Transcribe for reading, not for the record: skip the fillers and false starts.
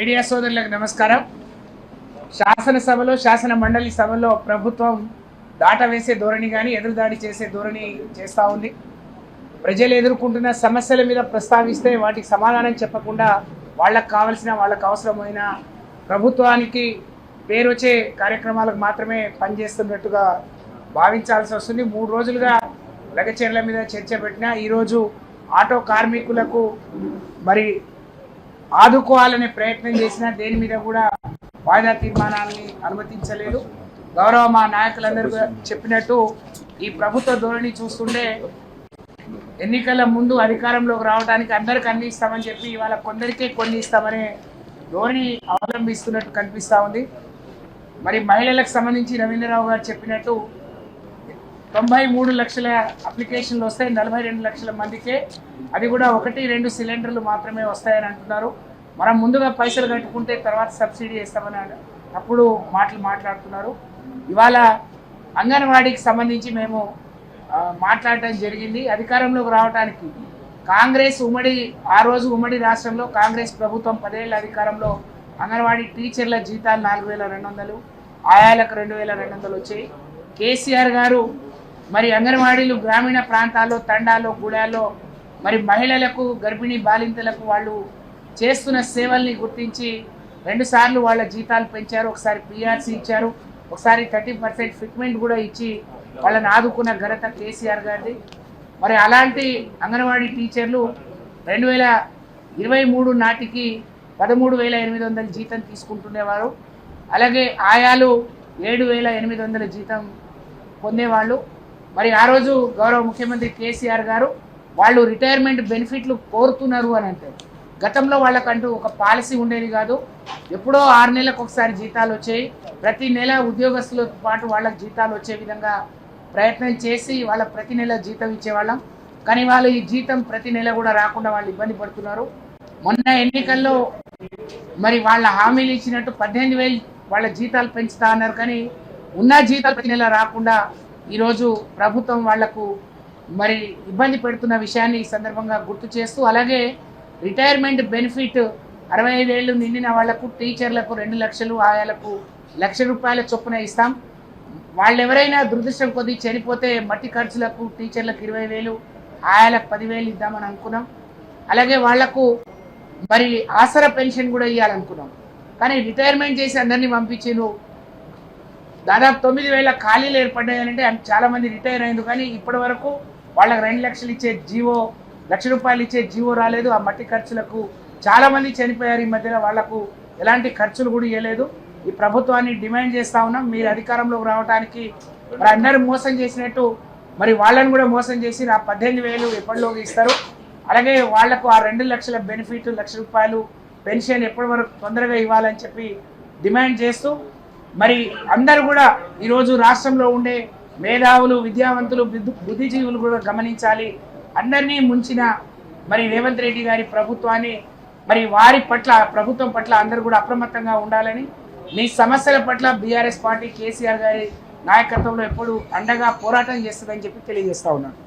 Media సోదరులకు నమస్కారం. శాసనసభలో శాసన మండలి సభలో ప్రభుత్వం దాటవేసే ధోరణి కానీ ఎదురుదాడి చేసే ధోరణి చేస్తూ ఉంది. ప్రజలు ఎదుర్కొంటున్న సమస్యల మీద ప్రస్తావిస్తే వాటికి సమాధానం చెప్పకుండా వాళ్ళకు కావలసిన వాళ్ళకు అవసరమైన ప్రభుత్వానికి పేరు వచ్చే కార్యక్రమాలకు మాత్రమే పనిచేస్తున్నట్టుగా భావించాల్సి వస్తుంది. 3 రోజులుగా లగచర్ల మీద చర్చ పెట్టినా ఈరోజు ఆటో కార్మికులకు మరి ఆదుకోవాలనే ప్రయత్నం చేసినా దేని మీద కూడా వాయిదా తీర్మానాన్ని అనుమతించలేదు. గౌరవ మా నాయకులందరూ చెప్పినట్టు ఈ ప్రభుత్వ ధోరణి చూస్తుంటే ఎన్నికల ముందు అధికారంలోకి రావడానికి అందరికి అన్ని ఇస్తామని చెప్పి ఇవాళ కొందరికే కొన్ని ఇస్తామనే ధోరణి అవలంబిస్తున్నట్టు కనిపిస్తూ ఉంది. మరి మహిళలకు సంబంధించి రవీంద్రరావు గారు చెప్పినట్టు 93 లక్షల అప్లికేషన్లు వస్తాయి, 42 లక్షల మందికే, అది కూడా 1-2 సిలిండర్లు మాత్రమే వస్తాయని అంటున్నారు. మనం ముందుగా పైసలు కట్టుకుంటే తర్వాత సబ్సిడీ ఇస్తామని అప్పుడు మాట్లాడుతున్నారు. ఇవాళ అంగన్వాడీకి సంబంధించి మేము మాట్లాడటం జరిగింది. అధికారంలోకి రావడానికి కాంగ్రెస్ ఆ రోజు ఉమ్మడి రాష్ట్రంలో కాంగ్రెస్ ప్రభుత్వం 10 ఏళ్ల అధికారంలో అంగన్వాడీ టీచర్ల జీతాలు 4200, ఆయాలకు 2200 వచ్చాయి. కేసీఆర్ గారు మరి అంగన్వాడీలు గ్రామీణ ప్రాంతాల్లో తండాల్లో గూడాల్లో మరి మహిళలకు గర్భిణీ బాలింతలకు వాళ్ళు చేస్తున్న సేవల్ని గుర్తించి 2 సార్లు వాళ్ళ జీతాలు పెంచారు. ఒకసారి పిఆర్సీ ఇచ్చారు, ఒకసారి 30% ఫిట్మెంట్ కూడా ఇచ్చి వాళ్ళని ఆదుకున్న ఘనత కేసీఆర్ గారిది. మరి అలాంటి అంగన్వాడీ టీచర్లు 2023 నాటికి 13,800 జీతం తీసుకుంటుండేవారు. అలాగే ఆయాలు 7,800 జీతం పొందేవాళ్ళు. మరి ఆ రోజు గౌరవ ముఖ్యమంత్రి కేసీఆర్ గారు వాళ్ళు రిటైర్మెంట్ బెనిఫిట్లు కోరుతున్నారు అని అంటే గతంలో వాళ్ళకంటూ ఒక పాలసీ ఉండేది కాదు. ఎప్పుడో 6 నెలలకు ఒకసారి జీతాలు వచ్చాయి. ప్రతి నెల ఉద్యోగస్తులతో పాటు వాళ్ళకి జీతాలు వచ్చే విధంగా ప్రయత్నం చేసి వాళ్ళ ప్రతి నెల జీతం ఇచ్చేవాళ్ళం. కానీ వాళ్ళు ఈ జీతం ప్రతి నెల కూడా రాకుండా వాళ్ళు ఇబ్బంది పడుతున్నారు. మొన్న ఎన్నికల్లో మరి వాళ్ళ హామీలు ఇచ్చినట్టు 18,000 వాళ్ళ జీతాలు పెంచుతా అన్నారు. కానీ ఉన్న జీతాలు ప్రతి నెల రాకుండా ఈరోజు ప్రభుత్వం వాళ్లకు మరి ఇబ్బంది పెడుతున్న విషయాన్ని ఈ సందర్భంగా గుర్తు చేస్తూ, అలాగే రిటైర్మెంట్ బెనిఫిట్ 65 ఏళ్ళు నిండిన వాళ్లకు టీచర్లకు 2 లక్షలు, ఆయాలకు ₹1,00,000 చొప్పున ఇస్తాం. వాళ్ళు ఎవరైనా దురదృష్టం కొద్దీ చనిపోతే మట్టి ఖర్చులకు టీచర్లకు 20,000, ఆయాలకు 10,000 ఇద్దామని అనుకున్నాం. అలాగే వాళ్లకు మరి ఆసరా పెన్షన్ కూడా ఇవ్వాలనుకున్నాం. కానీ రిటైర్మెంట్ చేసి అందరినీ పంపించారు. దాదాపు 9,000 ఖాళీలు ఏర్పడ్డాయంటే చాలామంది రిటైర్ అయింది. కానీ ఇప్పటి వరకు వాళ్ళకి 2 లక్షలు ఇచ్చే జీవో, ₹1,00,000 ఇచ్చే జీవో రాలేదు. ఆ మట్టి ఖర్చులకు చాలామంది చనిపోయారు. ఈ మధ్యన వాళ్లకు ఎలాంటి ఖర్చులు కూడా ఇవ్వలేదు. ఈ ప్రభుత్వాన్ని డిమాండ్ చేస్తూ ఉన్నాం, మీరు అధికారంలోకి రావడానికి మరి అందరూ మోసం చేసినట్టు మరి వాళ్ళని కూడా మోసం చేసి ఆ 18,000 ఎప్పటిలోకి ఇస్తారు. అలాగే వాళ్లకు ఆ 2 లక్షల బెనిఫిట్, ₹1,00,000 పెన్షన్ ఎప్పటి వరకు తొందరగా ఇవ్వాలని చెప్పి డిమాండ్ చేస్తూ మరి అందరూ కూడా ఈరోజు రాష్ట్రంలో ఉండే మేధావులు, విద్యావంతులు, బుద్ధిజీవులు కూడా గమనించాలి. అందరినీ ముంచిన మరి రేవంత్ రెడ్డి గారి ప్రభుత్వాన్ని మరి వారి పట్ల ప్రభుత్వం పట్ల అందరూ కూడా అప్రమత్తంగా ఉండాలని, మీ సమస్యల పట్ల బీఆర్ఎస్ పార్టీ కేసీఆర్ గారి నాయకత్వంలో ఎప్పుడు అండగా పోరాటం చేస్తుందని చెప్పి తెలియజేస్తా ఉన్నాను.